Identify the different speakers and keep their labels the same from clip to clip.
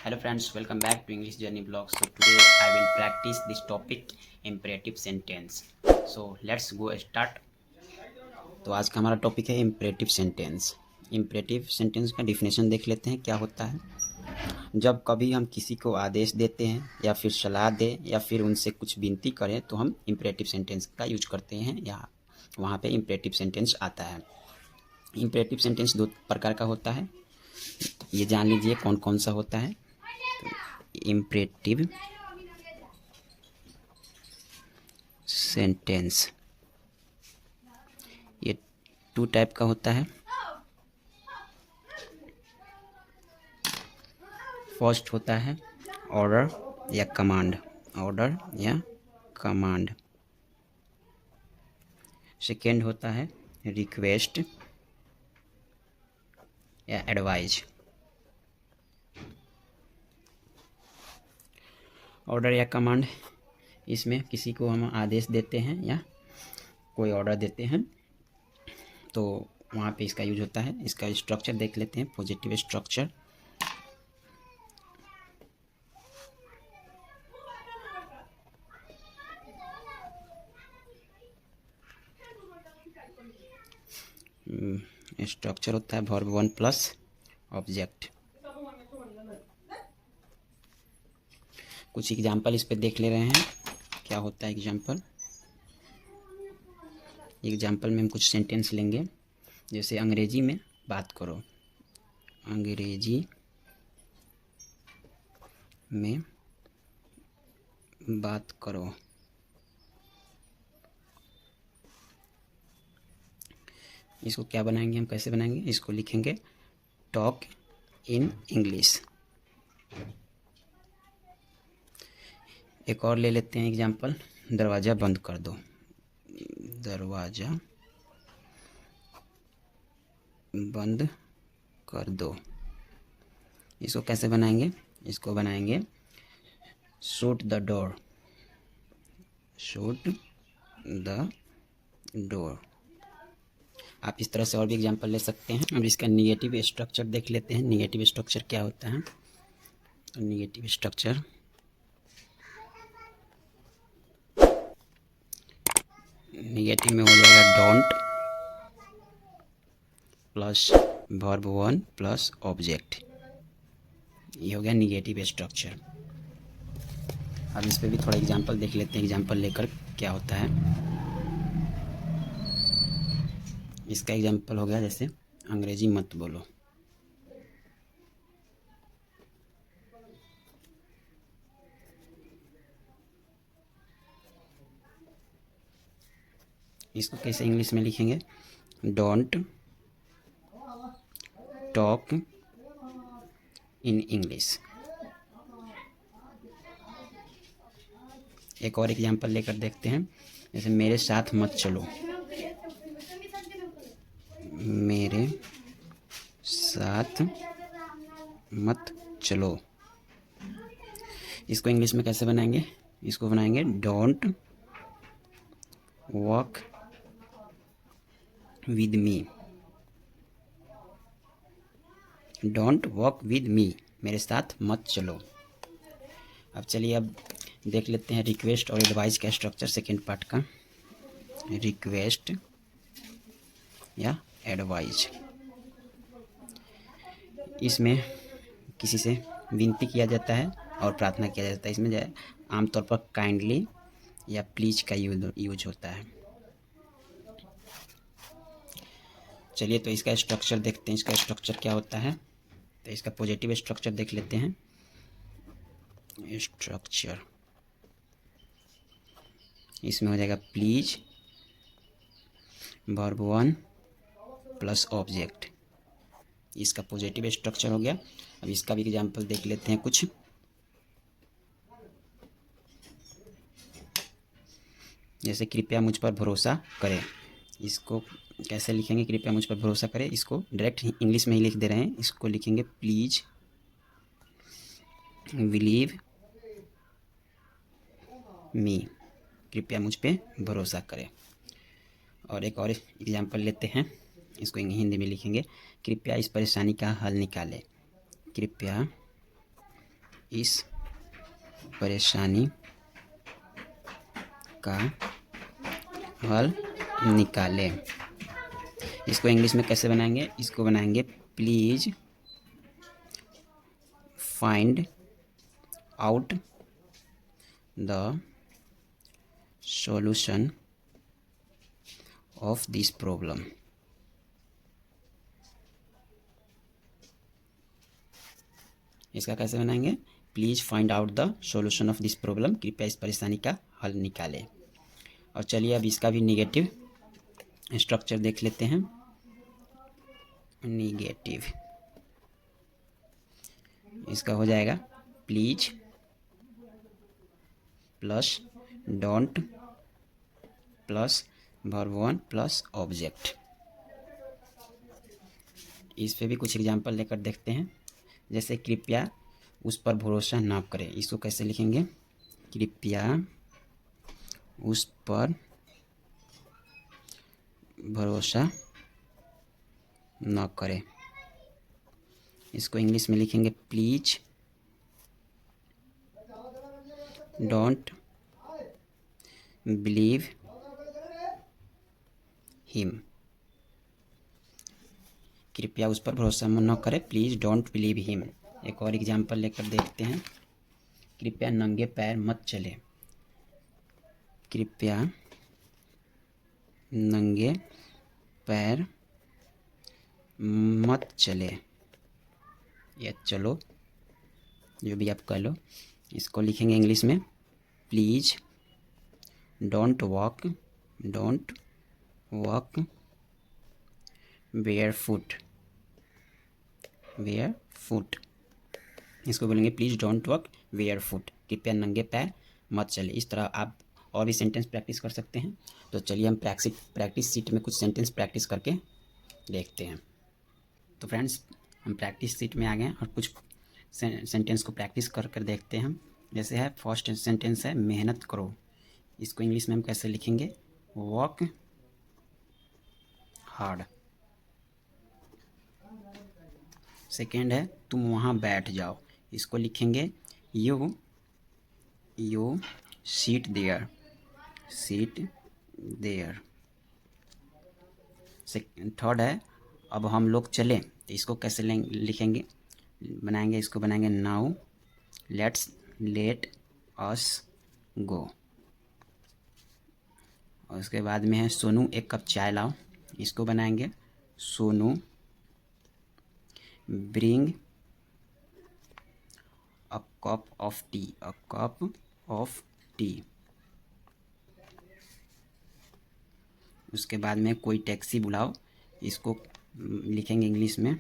Speaker 1: Hello friends, welcome back to English Journey Blog. So today I will practice this topic imperative sentence. So let's go start. तो आज का हमारा topic है imperative sentence. Imperative sentence का definition देख लेते हैं क्या होता है। जब कभी हम किसी को आदेश देते हैं या फिर सलाह दें या फिर उनसे कुछ विनती करें तो हम इम्परेटिव सेंटेंस का यूज करते हैं या वहाँ पे इम्परेटिव सेंटेंस आता है। इम्परेटिव सेंटेंस दो प्रकार का होता है, ये जान लीजिए कौन कौन सा होता है। इम्परेटिव सेंटेंस ये टू टाइप का होता है। फर्स्ट होता है ऑर्डर या कमांड, ऑर्डर या कमांड। सेकेंड होता है रिक्वेस्ट या एडवाइज। ऑर्डर या कमांड, इसमें किसी को हम आदेश देते हैं या कोई ऑर्डर देते हैं तो वहाँ पे इसका यूज होता है। इसका स्ट्रक्चर देख लेते हैं, पॉजिटिव स्ट्रक्चर। स्ट्रक्चर होता है वर्ब वन प्लस ऑब्जेक्ट। कुछ एग्जाम्पल इस पे देख ले रहे हैं क्या होता है। एग्जाम्पल में हम कुछ सेंटेंस लेंगे, जैसे अंग्रेजी में बात करो, अंग्रेजी में बात करो। इसको क्या बनाएंगे हम, कैसे बनाएंगे, इसको लिखेंगे टॉक इन इंग्लिश। एक और ले लेते हैं एग्जाम्पल, दरवाज़ा बंद कर दो, दरवाज़ा बंद कर दो। इसको कैसे बनाएंगे, इसको बनाएंगे shut the door, shut the door. आप इस तरह से और भी एग्जाम्पल ले सकते हैं। अब इसका निगेटिव स्ट्रक्चर देख लेते हैं। निगेटिव स्ट्रक्चर क्या होता है, निगेटिव स्ट्रक्चर निगेटिव में हो जाएगा don't plus verb one plus object. ये हो गया निगेटिव स्ट्रक्चर। अब इस पे भी थोड़ा एग्जाम्पल देख लेते हैं, एग्जाम्पल लेकर क्या होता है। इसका एग्जाम्पल हो गया जैसे अंग्रेजी मत बोलो, इसको कैसे इंग्लिश में लिखेंगे, डोंट टॉक इन इंग्लिश। एक और एग्जाम्पल लेकर देखते हैं, जैसे मेरे साथ मत चलो, मेरे साथ मत चलो। इसको इंग्लिश में कैसे बनाएंगे, इसको बनाएंगे don't walk with me, don't walk with me, मेरे साथ मत चलो। अब चलिए अब देख लेते हैं रिक्वेस्ट और एडवाइस का स्ट्रक्चर सेकेंड पार्ट का। रिक्वेस्ट या एडवाइज, इसमें किसी से विनती किया जाता है और प्रार्थना किया जाता है। इसमें आमतौर पर काइंडली या प्लीज का यूज होता है। चलिए तो इसका स्ट्रक्चर देखते हैं, इसका स्ट्रक्चर क्या होता है। तो इसका पॉजिटिव स्ट्रक्चर देख लेते हैं। स्ट्रक्चर इसमें हो जाएगा please verb one plus object. इसका पॉजिटिव स्ट्रक्चर हो गया। अब इसका भी एग्जाम्पल देख लेते हैं कुछ। जैसे कृपया मुझ पर भरोसा करें, इसको कैसे लिखेंगे, कृपया मुझ पर भरोसा करें, इसको डायरेक्ट इंग्लिश में ही लिख दे रहे हैं। इसको लिखेंगे प्लीज बिलीव मी, कृपया मुझ पे भरोसा करें। और एक और एग्जाम्पल लेते हैं, इसको हिंदी में लिखेंगे कृपया इस परेशानी का हल निकालें, कृपया इस परेशानी का हल निकालें। इसको इंग्लिश में कैसे बनाएंगे? इसको बनाएंगे please find out the solution of this problem. इसका कैसे बनाएंगे? Please find out the solution of this problem, कृपया इस परेशानी का हल निकालें। और चलिए अब इसका भी निगेटिव स्ट्रक्चर देख लेते हैं। निगेटिव इसका हो जाएगा please plus don't plus verb 1 plus object. इस पे भी कुछ एग्जांपल लेकर देखते हैं। जैसे कृपया उस पर भरोसा ना करें, इसको कैसे लिखेंगे? कृपया उस पर भरोसा न करें। इसको इंग्लिश में लिखेंगे प्लीज डोंट बिलीव हिम। कृपया उस पर भरोसा न करें, प्लीज डोंट बिलीव हिम। एक और एग्जांपल लेकर देखते हैं। कृपया नंगे पैर मत चले। कृपया नंगे पैर मत चले या चलो, जो भी आप कह लो। इसको लिखेंगे इंग्लिश में प्लीज डोंट वॉक बेयरफुट। इसको बोलेंगे प्लीज डोंट वॉक बेयरफुट, कृपया नंगे पैर मत चले। इस तरह आप और भी सेंटेंस प्रैक्टिस कर सकते हैं। तो चलिए हम प्रैक्टिस सीट में कुछ सेंटेंस प्रैक्टिस करके देखते हैं। तो फ्रेंड्स, हम प्रैक्टिस सीट में आ गए हैं और कुछ सेंटेंस को प्रैक्टिस कर कर देखते हैं हम। जैसे है फर्स्ट सेंटेंस है मेहनत करो। इसको इंग्लिश में हम कैसे लिखेंगे? Work hard. सेकेंड है तुम वहाँ बैठ जाओ। इसको लिखेंगे यू सीट देयर। थर्ड है अब हम लोग चलें। तो इसको कैसे लिखेंगे बनाएंगे? इसको बनाएंगे नाउ लेट अस गो। और उसके बाद में है सोनू एक कप चाय लाओ। इसको बनाएंगे Sonu bring a cup of T. उसके बाद में कोई टैक्सी बुलाओ। इसको लिखेंगे इंग्लिश में,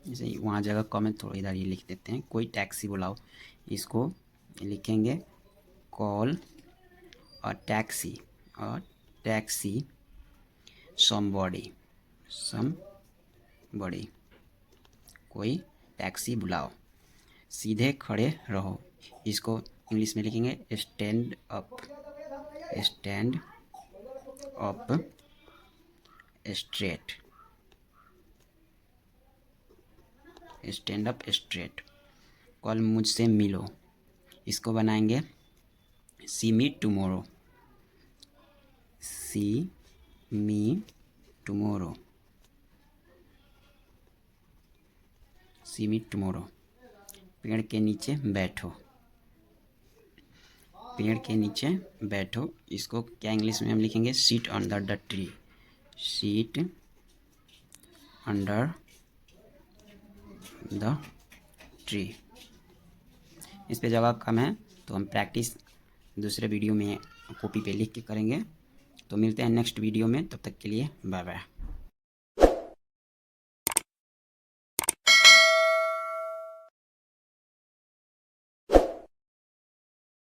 Speaker 1: जैसे वहाँ जगह कम है थोड़ा इधर ये लिख देते हैं, कोई टैक्सी बुलाओ। इसको लिखेंगे कॉल अ टैक्सी समबॉडी। कोई टैक्सी बुलाओ। सीधे खड़े रहो। इसको इंग्लिश में लिखेंगे स्टैंड अप स्ट्रेट। कल मुझसे मिलो। इसको बनाएंगे सी मी टुमारो। पेड़ के नीचे बैठो। इसको क्या इंग्लिश में हम लिखेंगे? Seat under the tree. इस पे जगह कम है तो हम प्रैक्टिस दूसरे वीडियो में कॉपी पे लिख के करेंगे। तो मिलते हैं नेक्स्ट वीडियो में, तब तक के लिए बाय बाय।